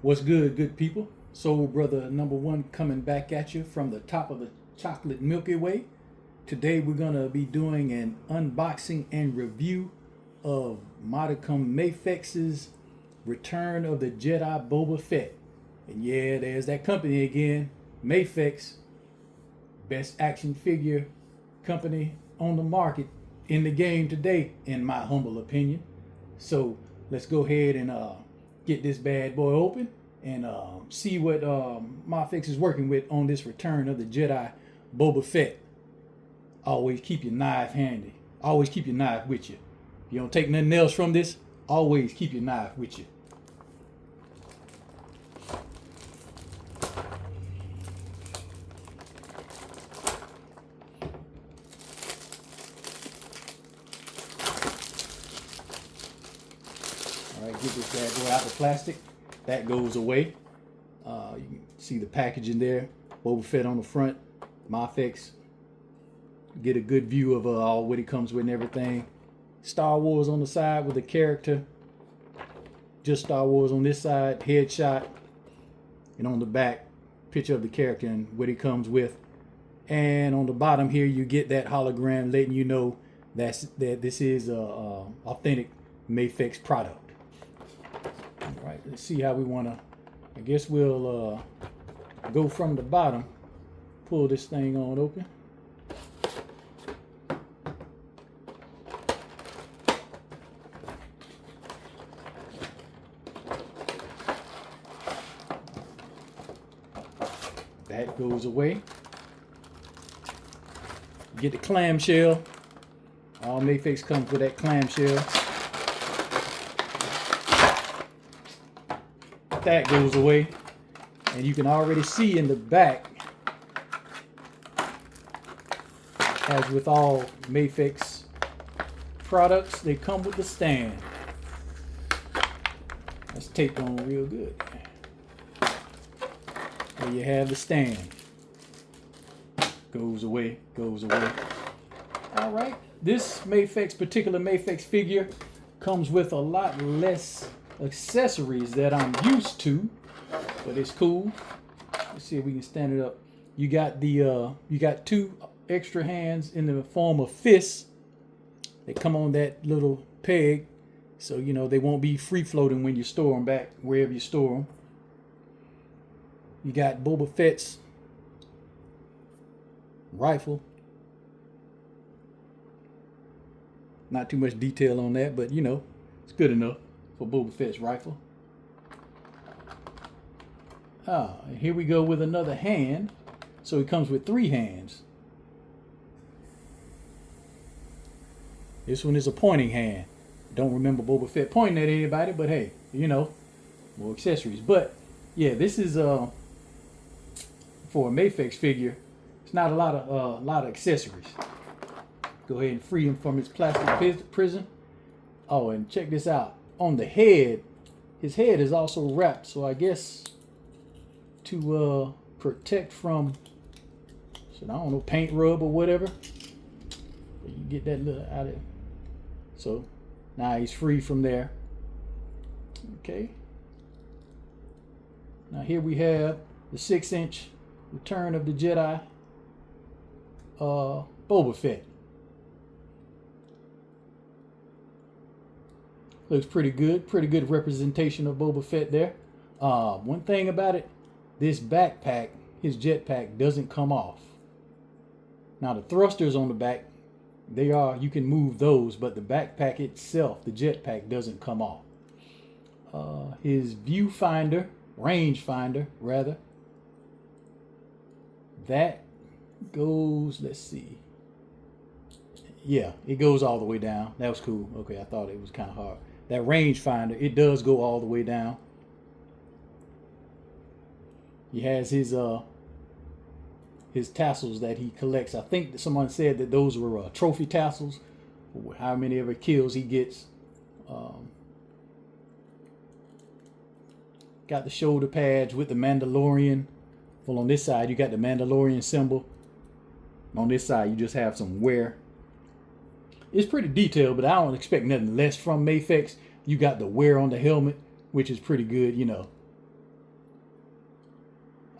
What's good, good people? Soul Brother number one coming back at you from the top of the chocolate Milky Way. Today we're going to be doing an unboxing and review of Modicum Mafex's Return of the Jedi Boba Fett. And yeah, there's that company again, Mafex, best action figure company on the market in the game today, in my humble opinion. So let's go ahead and get this bad boy open and see what Mafex is working with on this Return of the Jedi Boba Fett. Always keep your knife handy. Always keep your knife with you. If you don't take nothing else from this, always keep your knife with you. All right, get this bad boy out of plastic. That goes away. You can see the packaging there. Boba Fett on the front. Mafex. Get a good view of all what it comes with and everything. Star Wars on the side with the character. Just Star Wars on this side. Headshot. And on the back, picture of the character and what it comes with. And on the bottom here, you get that hologram letting you know that this is a authentic Mafex product. All right, let's see how we want to. I guess we'll go from the bottom. Pull this thing on open. That goes away. Get the clamshell. All Mafex comes with that clamshell. That goes away. And you can already see in the back, as with all Mafex products, they come with the stand. That's taped on real good. There you have the stand. Goes away, goes away. All right, this particular Mafex figure comes with a lot less accessories that I'm used to, but it's cool. Let's see if we can stand it up. You got two extra hands in the form of fists. They come on that little peg, so you know they won't be free floating when you store them back wherever you store them. You got Boba Fett's rifle. Not too much detail on that, but you know, it's good enough for Boba Fett's rifle. And here we go with another hand. So it comes with 3 hands. This one is a pointing hand. Don't remember Boba Fett pointing at anybody, but hey, you know, more accessories. But yeah, this is for a Mafex figure. It's not a lot of accessories. Go ahead and free him from his plastic prison. Oh, and check this out. On the head, his head is also wrapped, so I guess to protect from, I don't know, paint rub or whatever. You get that little out of it. So now he's free from there. Okay. Now here we have the 6-inch Return of the Jedi Boba Fett. Looks pretty good representation of Boba Fett there. One thing about it, this backpack, his jetpack, doesn't come off. Now the thrusters on the back, you can move those, but the backpack itself, the jetpack, doesn't come off. His viewfinder, rangefinder rather, that goes, let's see. Yeah, it goes all the way down. That was cool. Okay, I thought it was kind of hard. That rangefinder, it does go all the way down. He has his tassels that he collects. I think that someone said that those were trophy tassels. How many ever kills he gets. Got the shoulder pads with the Mandalorian. Well, on this side, you got the Mandalorian symbol. On this side, you just have some wear. It's pretty detailed, but I don't expect nothing less from Mafex. You got the wear on the helmet, which is pretty good, you know.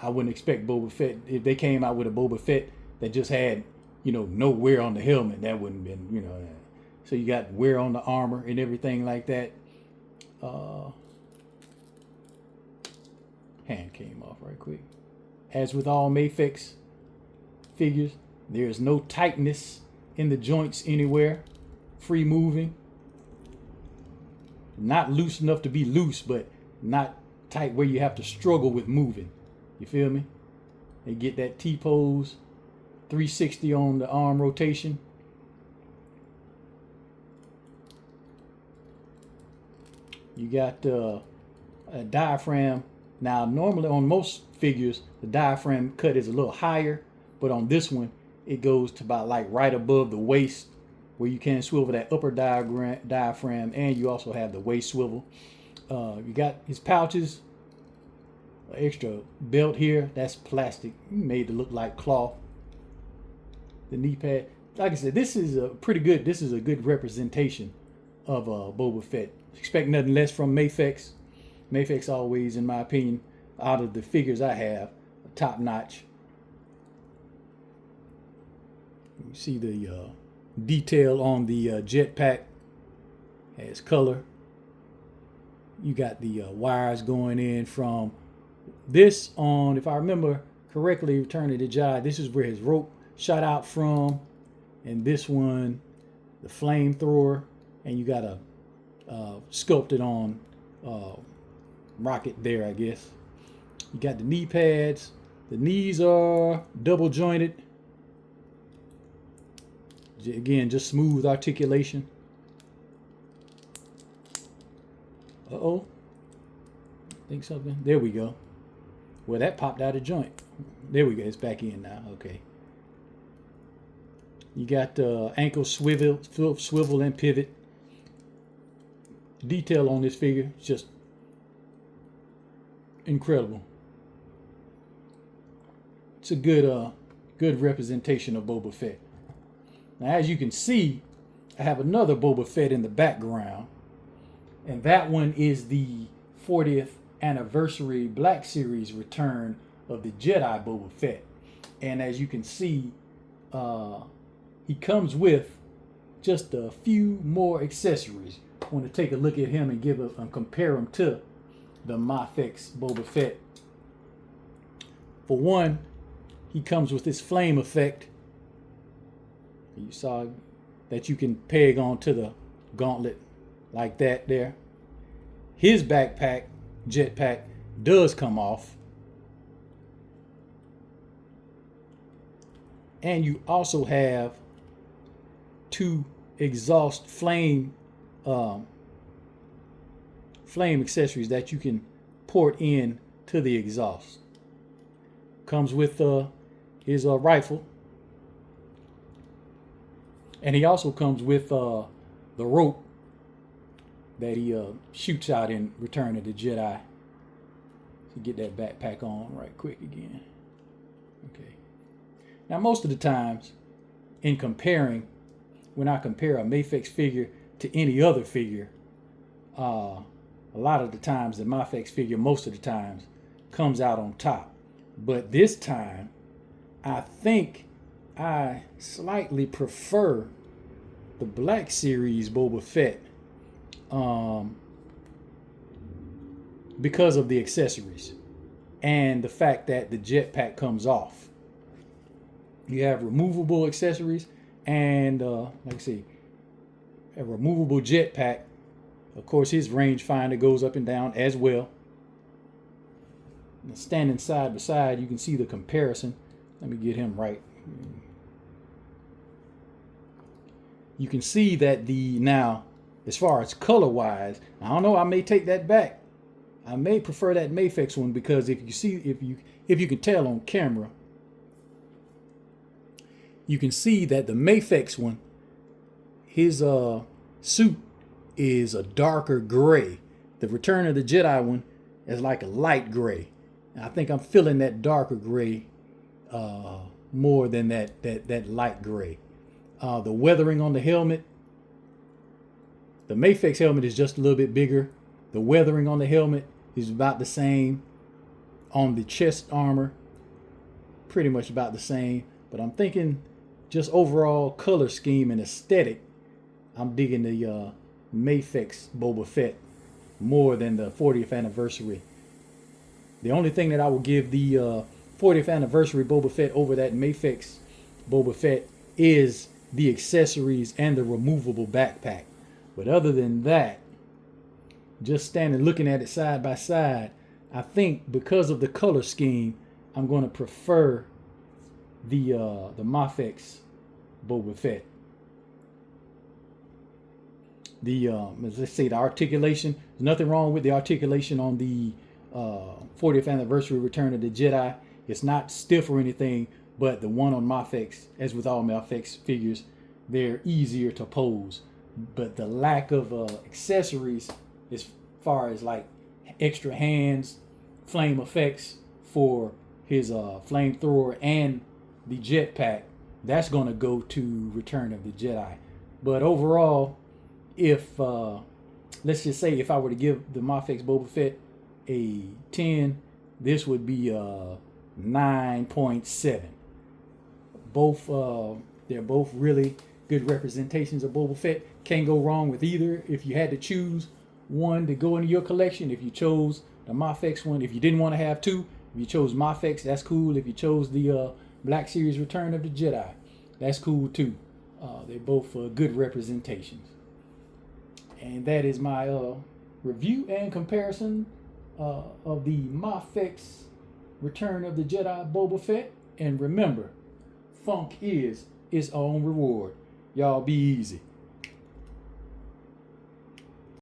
I wouldn't expect Boba Fett, if they came out with a Boba Fett that just had, no wear on the helmet, that wouldn't have been, so you got wear on the armor and everything like that. Hand came off right quick. As with all Mafex figures, there is no tightness in the joints anywhere. Free moving. Not loose enough to be loose, but not tight where you have to struggle with moving. You feel me? They get that T-pose, 360 on the arm rotation. You got a diaphragm. Now, normally on most figures, the diaphragm cut is a little higher, but on this one, it goes to about like right above the waist, where you can swivel that upper diaphragm, and you also have the waist swivel. You got his pouches, an extra belt here. That's plastic, made to look like cloth. The knee pad, like I said, this is a pretty good. This is a good representation of Boba Fett. Expect nothing less from Mafex. Mafex always, in my opinion, out of the figures I have, top notch. You see the detail on the jetpack, has color. You got the wires going in from this on, if I remember correctly, Return of the Jedi, this is where his rope shot out from, and this one, the flamethrower, and you got a sculpted on rocket there, I guess. You got the knee pads. The knees are double jointed. Again, just smooth articulation. Uh-oh. I think something. There we go. Well, that popped out of joint. There we go. It's back in now. Okay. You got ankle swivel and pivot. Detail on this figure is just incredible. It's a good representation of Boba Fett. Now, as you can see, I have another Boba Fett in the background, and that one is the 40th anniversary Black Series return of the Jedi Boba Fett. And as you can see, he comes with just a few more accessories. I want to take a look at him and compare him to the Mafex Boba Fett. For one, he comes with this flame effect. You saw that you can peg onto the gauntlet like that there. His backpack, jetpack, does come off. And you also have two exhaust flame accessories that you can port in to the exhaust. Comes with his rifle. And he also comes with the rope that he shoots out in Return of the Jedi. So get that backpack on right quick again. Okay. Now, most of the times, in comparing, when I compare a Mafex figure to any other figure, a lot of the times the Mafex figure, most of the times, comes out on top. But this time, I think I slightly prefer the Black Series Boba Fett because of the accessories and the fact that the jetpack comes off. You have removable accessories and, like I say, a removable jetpack. Of course, his rangefinder goes up and down as well. Now, standing side by side, you can see the comparison. Let me get him right. You can see that now, as far as color-wise, I don't know, I may take that back. I may prefer that Mafex one because if you can tell on camera, you can see that the Mafex one, his suit is a darker gray. The Return of the Jedi one is like a light gray. And I think I'm feeling that darker gray more than that light gray. The weathering on the helmet, the Mafex helmet is just a little bit bigger. The weathering on the helmet is about the same. On the chest armor, pretty much about the same. But I'm thinking just overall color scheme and aesthetic, I'm digging the Mafex Boba Fett more than the 40th anniversary. The only thing that I will give the 40th anniversary Boba Fett over that Mafex Boba Fett is the accessories and the removable backpack. But other than that, just standing looking at it side by side, I think because of the color scheme, I'm going to prefer the Mafex Boba Fett. The let's say the articulation. There's nothing wrong with the articulation on the 40th anniversary Return of the Jedi. It's not stiff or anything, but the one on Mafex, as with all Mafex figures, they're easier to pose. But the lack of accessories, as far as like extra hands, flame effects for his flamethrower and the jetpack, that's going to go to Return of the Jedi. But overall, if let's just say if I were to give the Mafex Boba Fett a 10, this would be 9.7. Both they're both really good representations of Boba Fett. Can't go wrong with either. If you had to choose one to go into your collection, if you chose the Mafex one, if you didn't want to have two, if you chose Mafex, that's cool. If you chose the Black Series Return of the Jedi, that's cool too. They're both good representations. And that is my review and comparison of the Mafex Return of the Jedi Boba Fett. And remember, funk is its own reward. Y'all be easy.